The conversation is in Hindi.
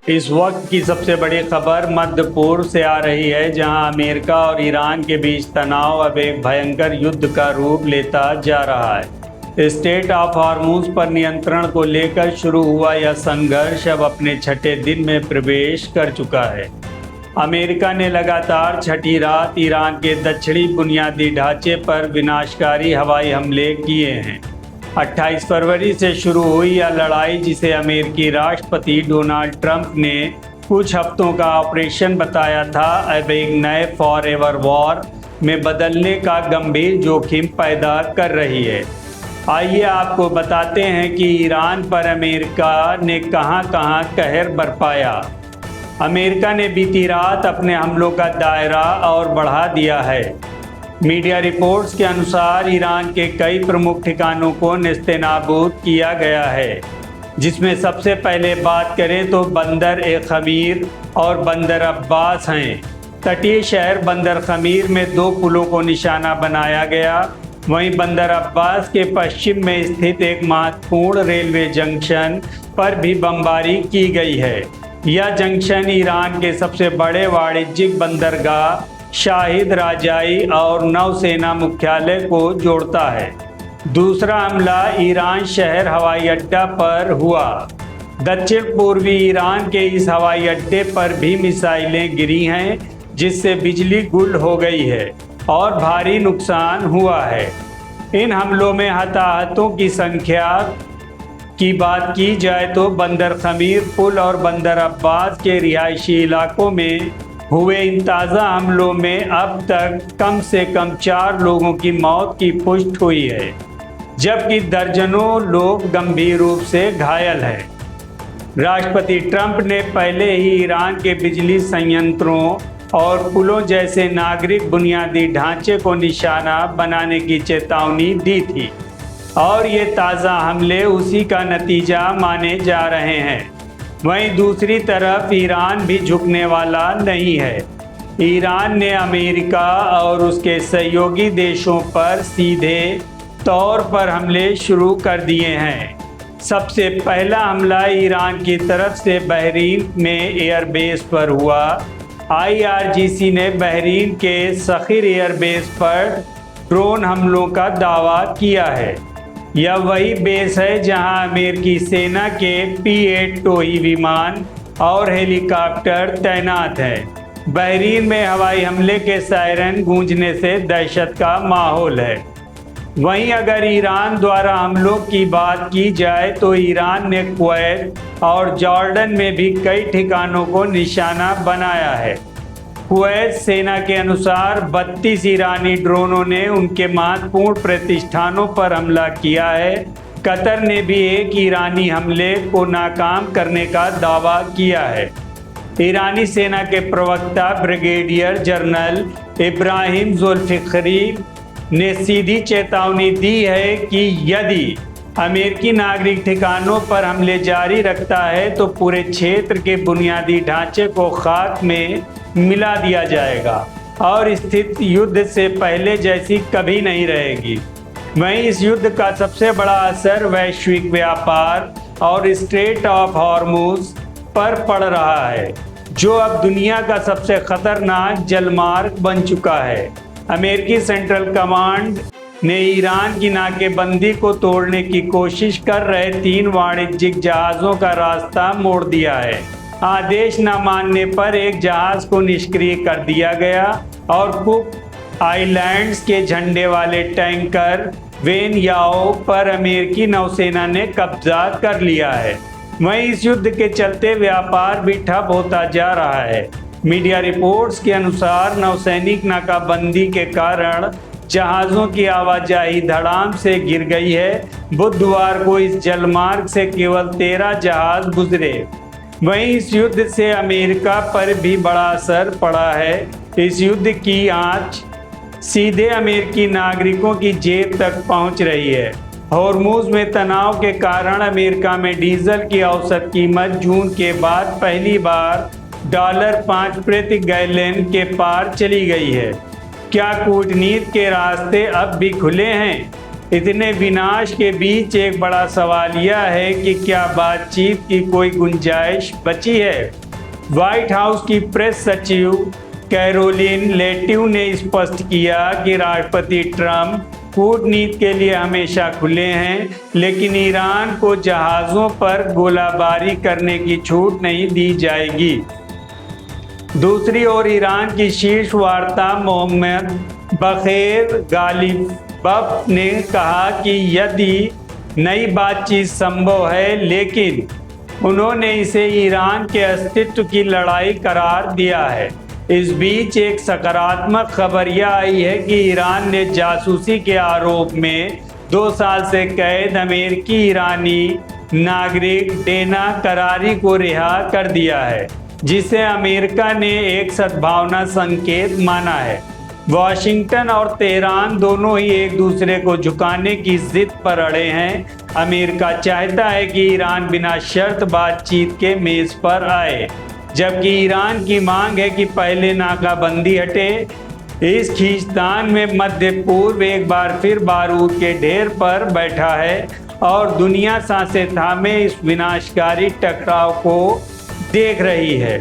इस वक्त की सबसे बड़ी खबर मध्य पूर्व से आ रही है, जहां अमेरिका और ईरान के बीच तनाव अब एक भयंकर युद्ध का रूप लेता जा रहा है। स्ट्रेट ऑफ हॉर्मुज पर नियंत्रण को लेकर शुरू हुआ यह संघर्ष अब अपने छठे दिन में प्रवेश कर चुका है। अमेरिका ने लगातार छठी रात ईरान के दक्षिणी बुनियादी ढांचे पर विनाशकारी हवाई हमले किए हैं। 28 फरवरी से शुरू हुई यह लड़ाई, जिसे अमेरिकी राष्ट्रपति डोनाल्ड ट्रंप ने कुछ हफ्तों का ऑपरेशन बताया था, अब एक नए फॉरएवर वॉर में बदलने का गंभीर जोखिम पैदा कर रही है। आइए आपको बताते हैं कि ईरान पर अमेरिका ने कहां-कहां कहर बरपाया। अमेरिका ने बीती रात अपने हमलों का दायरा और बढ़ा दिया है। मीडिया रिपोर्ट्स के अनुसार ईरान के कई प्रमुख ठिकानों को नेस्तनाबूद किया गया है, जिसमें सबसे पहले बात करें तो बंदर ए खमीर और बंदर अब्बास हैं। तटीय शहर बंदर खमीर में 2 पुलों को निशाना बनाया गया। वहीं बंदर अब्बास के पश्चिम में स्थित एक महत्वपूर्ण रेलवे जंक्शन पर भी बमबारी की गई है। यह जंक्शन ईरान के सबसे बड़े वाणिज्यिक बंदरगाह शाहिद राजाई और नौसेना मुख्यालय को जोड़ता है। दूसरा हमला ईरान शहर हवाई अड्डा पर हुआ। दक्षिण पूर्वी ईरान के इस हवाई अड्डे पर भी मिसाइलें गिरी हैं, जिससे बिजली गुल हो गई है और भारी नुकसान हुआ है। इन हमलों में हताहतों की संख्या की बात की जाए तो बंदर खमीर पुल और बंदर अब्बास के रिहायशी इलाकों में हुए इन ताज़ा हमलों में अब तक कम से कम 4 लोगों की मौत की पुष्टि हुई है, जबकि दर्जनों लोग गंभीर रूप से घायल हैं। राष्ट्रपति ट्रंप ने पहले ही ईरान के बिजली संयंत्रों और पुलों जैसे नागरिक बुनियादी ढांचे को निशाना बनाने की चेतावनी दी थी, और ये ताज़ा हमले उसी का नतीजा माने जा रहे हैं। वहीं दूसरी तरफ ईरान भी झुकने वाला नहीं है। ईरान ने अमेरिका और उसके सहयोगी देशों पर सीधे तौर पर हमले शुरू कर दिए हैं। सबसे पहला हमला ईरान की तरफ से बहरीन में एयरबेस पर हुआ। IRGC ने बहरीन के सखीर एयरबेस पर ड्रोन हमलों का दावा किया है। यह वही बेस है जहां अमेरिकी सेना के P-8 टोही विमान और हेलीकॉप्टर तैनात हैं। बहरीन में हवाई हमले के सायरन गूंजने से दहशत का माहौल है। वहीं अगर ईरान द्वारा हमलों की बात की जाए तो ईरान ने कुवैत और जॉर्डन में भी कई ठिकानों को निशाना बनाया है। कुवैत सेना के अनुसार 32 ईरानी ड्रोनों ने उनके महत्वपूर्ण प्रतिष्ठानों पर हमला किया है। कतर ने भी एक ईरानी हमले को नाकाम करने का दावा किया है। ईरानी सेना के प्रवक्ता ब्रिगेडियर जनरल इब्राहिम जुल्फिकरी ने सीधी चेतावनी दी है कि यदि अमेरिकी नागरिक ठिकानों पर हमले जारी रखता है तो पूरे क्षेत्र के बुनियादी ढांचे को खाक में मिला दिया जाएगा और स्थिति युद्ध से पहले जैसी कभी नहीं रहेगी। वहीं इस युद्ध का सबसे बड़ा असर वैश्विक व्यापार और स्ट्रेट ऑफ हॉर्मुज पर पड़ रहा है, जो अब दुनिया का सबसे खतरनाक जलमार्ग बन चुका है। अमेरिकी सेंट्रल कमांड ने ईरान की नाकेबंदी को तोड़ने की कोशिश कर रहे 3 वाणिज्यिक जहाज़ों का रास्ता मोड़ दिया है। आदेश न मानने पर एक जहाज को निष्क्रिय कर दिया गया और कुक आइलैंड्स के झंडे वाले टैंकर वेन याओ पर अमेरिकी नौसेना ने कब्जा कर लिया है। वहीं इस युद्ध के चलते व्यापार भी ठप होता जा रहा है। मीडिया रिपोर्ट्स के अनुसार नौसैनिक नाकाबंदी के कारण जहाज़ों की आवाजाही धड़ाम से गिर गई है। बुधवार को इस जलमार्ग से केवल 13 जहाज गुजरे। वहीं इस युद्ध से अमेरिका पर भी बड़ा असर पड़ा है। इस युद्ध की आंच सीधे अमेरिकी नागरिकों की जेब तक पहुंच रही है। हॉर्मुज में तनाव के कारण अमेरिका में डीजल की औसत कीमत जून के बाद पहली बार $5 प्रति गैलन के पार चली गई है। क्या कूटनीति के रास्ते अब भी खुले हैं? इतने विनाश के बीच एक बड़ा सवाल यह है कि क्या बातचीत की कोई गुंजाइश बची है। व्हाइट हाउस की प्रेस सचिव कैरोलिन लेटिव ने स्पष्ट किया कि राष्ट्रपति ट्रंप कूटनीति के लिए हमेशा खुले हैं, लेकिन ईरान को जहाज़ों पर गोलाबारी करने की छूट नहीं दी जाएगी। दूसरी ओर ईरान की शीर्ष वार्ता मोहम्मद बग़ैर गालिबफ ने कहा कि यदि नई बातचीत संभव है, लेकिन उन्होंने इसे ईरान के अस्तित्व की लड़ाई करार दिया है। इस बीच एक सकारात्मक खबर यह आई है कि ईरान ने जासूसी के आरोप में 2 साल से कैद अमेरिकी ईरानी नागरिक डेना करारी को रिहा कर दिया है, जिसे अमेरिका ने एक सद्भावना संकेत माना है। वॉशिंगटन और तेहरान दोनों ही एक दूसरे को झुकाने की जिद पर अड़े हैं। अमेरिका चाहता है कि ईरान बिना शर्त बातचीत के मेज पर आए, जबकि ईरान की मांग है कि पहले नाकाबंदी हटे। इस खींचतान में मध्य पूर्व एक बार फिर बारूद के ढेर पर बैठा है और दुनिया सांसें थामे इस विनाशकारी टकराव को देख रही है।